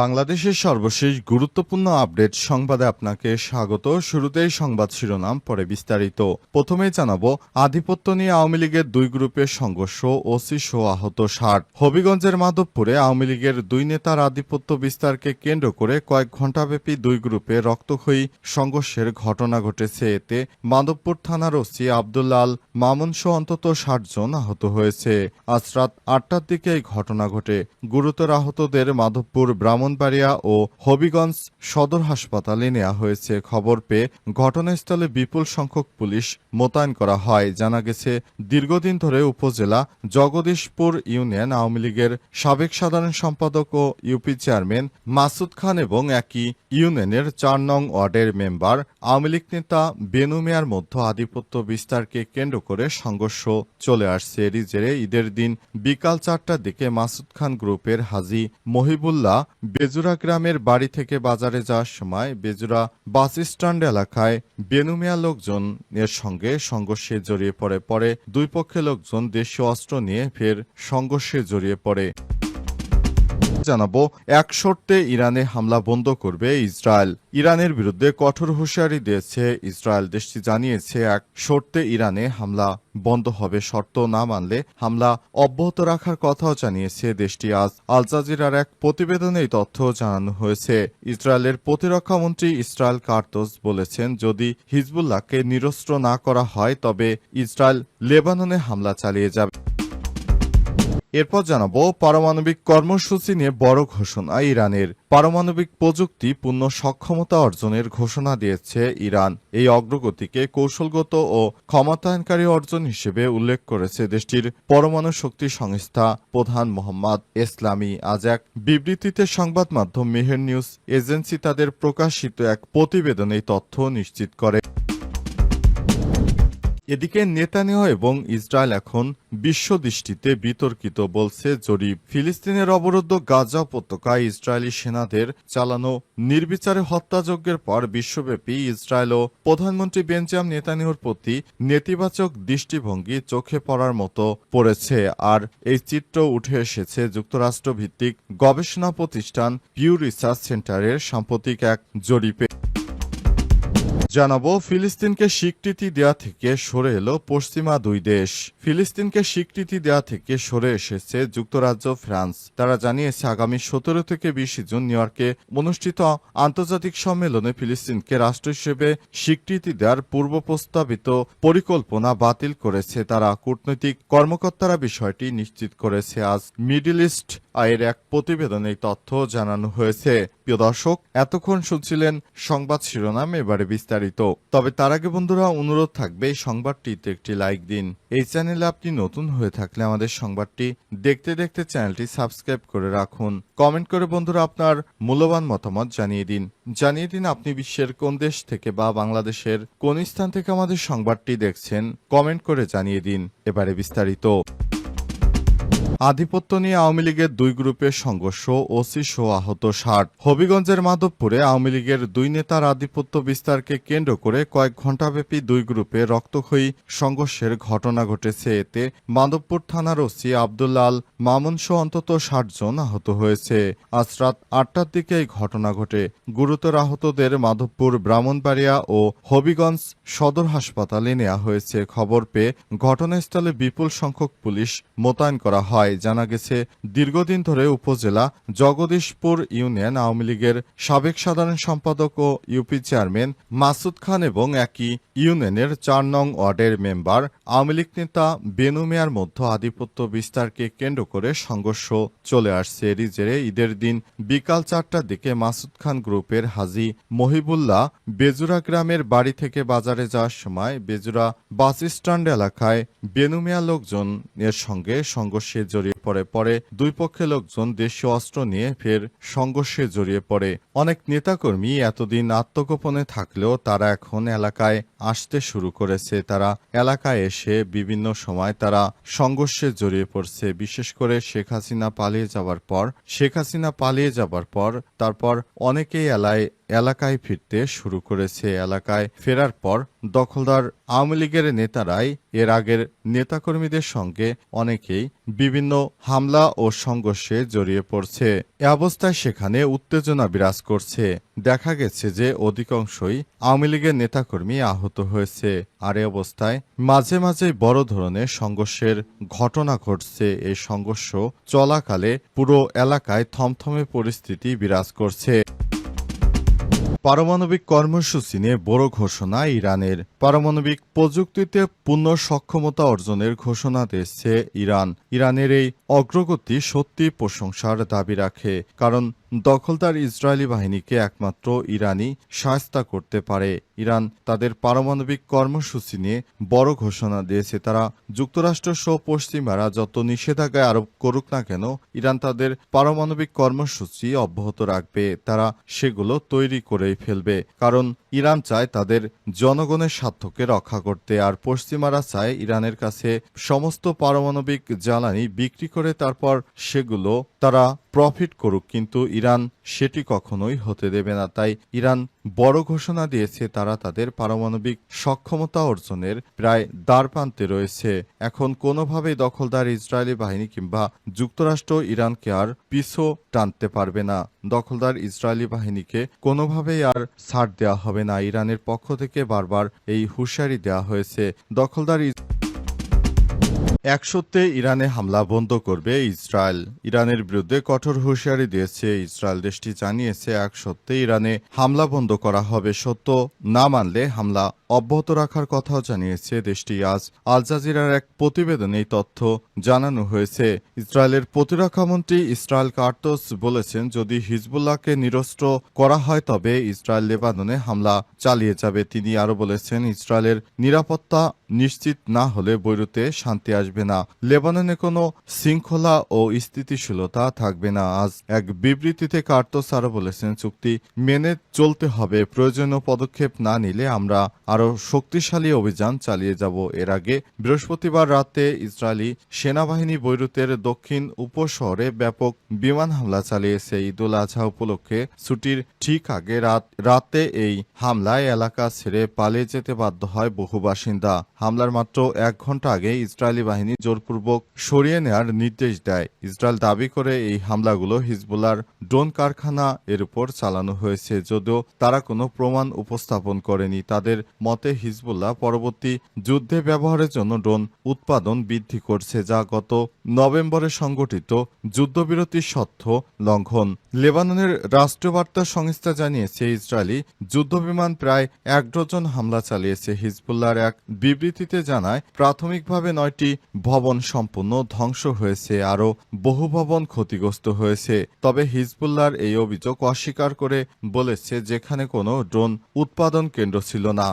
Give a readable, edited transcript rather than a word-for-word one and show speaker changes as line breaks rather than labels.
বাংলাদেশের সর্বশেষ গুরুত্বপূর্ণ আপডেট সংবাদে আপনাকে স্বাগত। শুরুতেই সংবাদ শিরোনাম, পরে বিস্তারিত। প্রথমেই জানাবো, আধিপত্য নিয়ে আওয়ামী লীগের দুই গ্রুপের সংঘর্ষ, ওসি সহ আহত ৬০। হবিগঞ্জের মাধবপুরে আওয়ামী লীগের দুই নেতার আধিপত্য বিস্তারকে কেন্দ্র করে কয়েক ঘণ্টাব্যাপী দুই গ্রুপে রক্তক্ষয়ী সংঘর্ষের ঘটনা ঘটেছে। এতে মাধবপুর থানার ওসি আব্দুল্লাহ আল মামুন সহ অন্তত ৬০ জন আহত হয়েছে। আজ রাত ৮টার দিকে এই ঘটনা ঘটে। গুরুতর আহতদের মাধবপুর, ব্রাহ্মণবাড়িয়া ও হবিগঞ্জ সদর হাসপাতালে নেওয়া হয়েছে। খবর পেয়ে ঘটনাস্থলে বিপুল সংখ্যক পুলিশ মোতায়েন করা হয়। জানা গেছে, দীর্ঘদিন ধরে উপজেলা জগদীশপুর ইউনিয়ন আওয়ামী লীগের সাবেক সাধারণ সম্পাদক ও ইউপি চেয়ারম্যান মাসুদ খান এবং একই ইউনিয়নের ৪ নং ওয়ার্ডের মেম্বার আওয়ামী লীগ নেতা বেনু মিয়ার মধ্যে আধিপত্য বিস্তারকে কেন্দ্র করে সংঘর্ষ চলে আসছে। এরই জেরে ঈদের দিন বিকাল ৪টার দিকে মাসুদ খান গ্রুপের হাজী মহিবুল্লাহ বেজুরা গ্রামের বাড়ি থেকে বাজারে যাওয়ার সময় বেজুরা বাস স্ট্যান্ড এলাকায় বেনু মিয়া লোকজনের সঙ্গে সংঘর্ষে জড়িয়ে পড়ে। পরে দুই পক্ষের লোকজন দেশীয় অস্ত্র নিয়ে ফের সংঘর্ষে জড়িয়ে পড়ে। জানাবো, এক শর্তে ইরানে হামলা বন্ধ করবে ইসরায়েল। ইরানের বিরুদ্ধে কঠোর হুঁশিয়ারি দিয়েছে ইসরায়েল। দেশটি জানিয়েছে, এক শর্তে ইরানে হামলা বন্ধ হবে। শর্ত না মানলে হামলা অব্যাহত রাখার কথাও জানিয়েছে দেশটি। আজ আল জাজিরার এক প্রতিবেদনে এই তথ্য জানানো হয়েছে। ইসরায়েলের প্রতিরক্ষা মন্ত্রী ইসরায়েল কার্তোস বলেছেন, যদি হিজবুল্লাহকে নিরস্ত্র না করা হয় তবে ইসরায়েল লেবাননে হামলা চালিয়ে যাবে। এরপর জানাবো, পারমাণবিক কর্মসূচি নিয়ে বড় ঘোষণা ইরানের। পারমাণবিক প্রযুক্তি পূর্ণ সক্ষমতা অর্জনের ঘোষণা দিয়েছে ইরান। এই অগ্রগতিকে কৌশলগত ও ক্ষমতায়নকারী অর্জন হিসেবে উল্লেখ করেছে দেশটির পরমাণু শক্তি সংস্থা প্রধান মোহাম্মদ এসলামি। আজ এক বিবৃতিতে সংবাদ মাধ্যম মেহের নিউজ এজেন্সি তাদের প্রকাশিত এক প্রতিবেদনে এই তথ্য নিশ্চিত করে। এদিকে নেতানিয়াহু এবং ইসরায়েল এখন বিশ্ব দৃষ্টিতে বিতর্কিত, বলছে জরিপ। ফিলিস্তিনের অবরুদ্ধ গাজা উপত্যকায় ইসরায়েলি সেনাদের চালানো নির্বিচারে হত্যাযজ্ঞের পর বিশ্বব্যাপী ইসরায়েল ও প্রধানমন্ত্রী বেঞ্জামিন নেতানিয়াহুর প্রতি নেতিবাচক দৃষ্টিভঙ্গি চোখে পড়ার মতো পড়েছে। আর এই চিত্র উঠে এসেছে যুক্তরাষ্ট্র ভিত্তিক গবেষণা প্রতিষ্ঠান পিউ রিসার্চ সেন্টারের সাম্প্রতিক এক জরিপে। জানাবো, ফিলিস্তিনকে স্বীকৃতি দেয়া থেকে সরে এলো পশ্চিমা দুই দেশ। ফিলিস্তিনকে স্বীকৃতি দেয়া থেকে সরে এসেছে যুক্তরাজ্য, ফ্রান্স। তারা জানিয়েছে, আগামী ১৭ থেকে ২০ জুন নিউ ইয়র্কে অনুষ্ঠিত আন্তর্জাতিক সম্মেলনে ফিলিস্তিনকে রাষ্ট্র হিসেবে স্বীকৃতি দেওয়ার পূর্ব প্রস্তাবিত পরিকল্পনা বাতিল করেছে তারা। কূটনৈতিক কর্মকর্তারা বিষয়টি নিশ্চিত করেছে। আজ মিডল ইস্ট আয়ের এক প্রতিবেদনে এই তথ্য জানানো হয়েছে। প্রিয় দর্শক, এতক্ষণ শুনছিলেন সংবাদ শিরোনাম, এবারে বিস্তারিত। তবে তার আগে বন্ধুরা, অনুরোধ থাকবে এই সংবাদটিতে একটি লাইক দিন। এই চ্যানেলে আপনি নতুন হয়ে থাকলে আমাদের সংবাদটি দেখতে দেখতে চ্যানেলটি সাবস্ক্রাইব করে রাখুন। কমেন্ট করে বন্ধুরা আপনার মূল্যবান মতামত জানিয়ে দিন আপনি বিশ্বের কোন দেশ থেকে বা বাংলাদেশের কোন স্থান থেকে আমাদের সংবাদটি দেখছেন, কমেন্ট করে জানিয়ে দিন। এবারে বিস্তারিত। আধিপত্য নিয়ে আওয়ামী লীগের দুই গ্রুপের সংঘর্ষ, ওসি সহ আহত ৬০। হবিগঞ্জের মাধবপুরে আওয়ামী লীগের দুই নেতার আধিপত্য বিস্তারকে কেন্দ্র করে কয়েক ঘণ্টাব্যাপী দুই গ্রুপে রক্তক্ষয়ী সংঘর্ষের ঘটনা ঘটেছে। এতে মাধবপুর থানার ওসি আব্দুল্লাহ আল মামুন সহ অন্তত ৬০ জন আহত হয়েছে। আজ রাত ৮টার দিকে এই ঘটনা ঘটে। গুরুতর আহতদের মাধবপুর, ব্রাহ্মণবাড়িয়া ও হবিগঞ্জ সদর হাসপাতালে নেওয়া হয়েছে। খবর পেয়ে ঘটনাস্থলে বিপুল সংখ্যক পুলিশ মোতায়েন করা হয়। জানা গেছে, দীর্ঘদিন ধরে উপজেলা জগদীশপুর ইউনিয়ন আওয়ামী লীগের সাবেক সাধারণ সম্পাদক ও ইউপি চেয়ারম্যান মাসুদ খান এবং একই ইউনিয়নের ৪ নং ওয়ার্ডের মেম্বার আওয়ামী লীগ নেতা বেনু মিয়ার মধ্যে আধিপত্য বিস্তারকে কেন্দ্র করে সংঘর্ষ চলে আসছে। এরই জেরে ঈদের দিন বিকাল ৪টার দিকে মাসুদ খান গ্রুপের হাজী মহিবুল্লাহ বেজুরা গ্রামের বাড়ি থেকে বাজারে যাওয়ার সময় বেজুরা বাস স্ট্যান্ড এলাকায় বেনু মিয়া লোকজনের সঙ্গে সংঘর্ষে জড়িয়ে পড়ে। পরে দুই পক্ষের লোকজন দেশীয় অস্ত্র নিয়ে ফের সংঘর্ষে জড়িয়ে পড়ে। অনেক নেতাকর্মী এতদিন আত্মগোপনে থাকলেও তারা এখন এলাকায় আসতে শুরু করেছে। তারা এলাকায় এসে বিভিন্ন সময় তারা সংঘর্ষে জড়িয়ে পড়ছে। বিশেষ করে শেখ হাসিনা পালিয়ে যাবার পর তারপর অনেকেই এলাকায় ফিরতে শুরু করেছে। এলাকায় ফেরার পর দখলদার আওয়ামী লীগের নেতারাই এর আগের নেতাকর্মীদের সঙ্গে অনেকেই বিভিন্ন হামলা ও সংঘর্ষে জড়িয়ে পড়ছে। এ অবস্থায় সেখানে উত্তেজনা বিরাজ করছে। দেখা গেছে যে অধিকাংশই আওয়ামী লীগের নেতাকর্মী আহত হয়েছে। আর এ অবস্থায় মাঝে মাঝে বড় ধরনের সংঘর্ষের ঘটনা ঘটছে। এই সংঘর্ষ চলাকালে পুরো এলাকায় থমথমে পরিস্থিতি বিরাজ করছে। পারমাণবিক কর্মসূচি নিয়ে বড় ঘোষণা ইরানের। পারমাণবিক প্রযুক্তিতে পূর্ণ সক্ষমতা অর্জনের ঘোষণা দিয়েছে ইরান। ইরানের এই অগ্রগতি সত্যি প্রশংসার দাবি রাখে, কারণ দখলদার ইসরায়েলি বাহিনীকে একমাত্র ইরানই শায়েস্তা করতে পারে। ইরান তাদের পারমাণবিক কর্মসূচি নিয়ে বড় ঘোষণা দিয়েছে। তারা যুক্তরাষ্ট্র সহ পশ্চিমারা যত নিষেধাজ্ঞা আরোপ করুক না কেন, ইরান তাদের পারমাণবিক কর্মসূচি অব্যাহত রাখবে। তারা সেগুলো তৈরি করেই ফেলবে, কারণ ইরান চায় তাদের জনগণের স্বার্থকে রক্ষা করতে, আর পশ্চিমারা চায় ইরানের কাছে সমস্ত পারমাণবিক জ্বালানি বিক্রি করে তারপর সেগুলো তারা প্রফিট করুক। কিন্তু ইরান সেটি কখনোই হতে দেবে না। তাই ইরান বড় ঘোষণা দিয়েছে তারা তাদের পারমাণবিক সক্ষমতা অর্জনের প্রায় দ্বারপ্রান্তে রয়েছে। এখন কোনোভাবেই দখলদার ইসরায়েলি বাহিনী কিংবা যুক্তরাষ্ট্র ইরানকে আর পিছু টানতে পারবে না। দখলদার ইসরায়েলি বাহিনীকে কোনোভাবেই আর ছাড় দেওয়া হবে না। ইরানের পক্ষ থেকে বারবার এই হুঁশিয়ারি দেওয়া হয়েছে। দখলদার একশোতে ইরানে হামলা বন্ধ করবে ইসরায়েল। ইরানের বিরুদ্ধে কঠোর হুঁশিয়ারি দিয়েছে ইসরায়েল। দেশটি জানিয়েছে একশোতে ইরানে হামলা বন্ধ করা হবে। সত্য না মানলে হামলা অব্যাহত রাখার কথাও জানিয়েছে দেশটি। আজ আল জাজিরার এক প্রতিবেদনে এই তথ্য জানানো হয়েছে। ইসরায়েলের প্রতিরক্ষামন্ত্রী ইসরায়েল কার্টোস বলেছেন, যদি হিজবুল্লাহকে নিরস্ত্র করা হয় তবে ইসরায়েল লেবাননে হামলা চালিয়ে যাবে। তিনি আরও বলেছেন, ইসরায়েলের নিরাপত্তা নিশ্চিত না হলে বৈরুতে শান্তি আসবে না, লেবাননে কোনো শৃঙ্খলা ও স্থিতিশীলতা থাকবে না। আজ এক বিবৃতিতে কার্টোস আরও বলেছেন, চুক্তি মেনে চলতে হবে। প্রয়োজনীয় পদক্ষেপ না নিলে আমরা আরও শক্তিশালী অভিযান চালিয়ে যাব। এর আগে বৃহস্পতিবার রাতে ইসরায়েলি সেনাবাহিনী বৈরুতের দক্ষিণ উপশহরে ব্যাপক বিমান হামলা চালিয়েছে। ঈদুল আজহা উপলক্ষে ছুটির ঠিক আগে রাতে এই হামলায় এলাকা ছেড়ে পালিয়ে যেতে বাধ্য হয় বহু বাসিন্দা। হামলার মাত্র 1 ঘন্টা আগে ইসরায়েলি বাহিনী জোরপূর্বক সরিয়ে নেওয়ার নির্দেশ দেয়। ইসরায়েল দাবি করে এই হামলাগুলো হিজবুল্লাহর ড্রোন কারখানা এর উপর চালানো হয়েছে, যদিও তারা কোনো প্রমাণ উপস্থাপন করেনি। তাদের মতে হিজবুল্লাহ পরবর্তী যুদ্ধে ব্যবহারের জন্য ড্রোন উৎপাদন বৃদ্ধি করছে, যা গত নভেম্বরে সংগঠিত যুদ্ধবিরতির শর্ত লঙ্ঘন। লেবাননের রাষ্ট্রীয় বার্তা সংস্থা জানিয়েছে, ইসরায়েলি যুদ্ধবিমান প্রায় 1 ডজন হামলা চালিয়েছে। হিজবুল্লাহর এক বিবৃতিতে জানায়, প্রাথমিকভাবে 9টি ভবন সম্পূর্ণ ধ্বংস হয়েছে, আরও বহু ভবন ক্ষতিগ্রস্ত হয়েছে। তবে হিজবুল্লাহর এই অভিযোগ অস্বীকার করে বলেছে, যেখানে কোনো ড্রোন উৎপাদন কেন্দ্র ছিল না।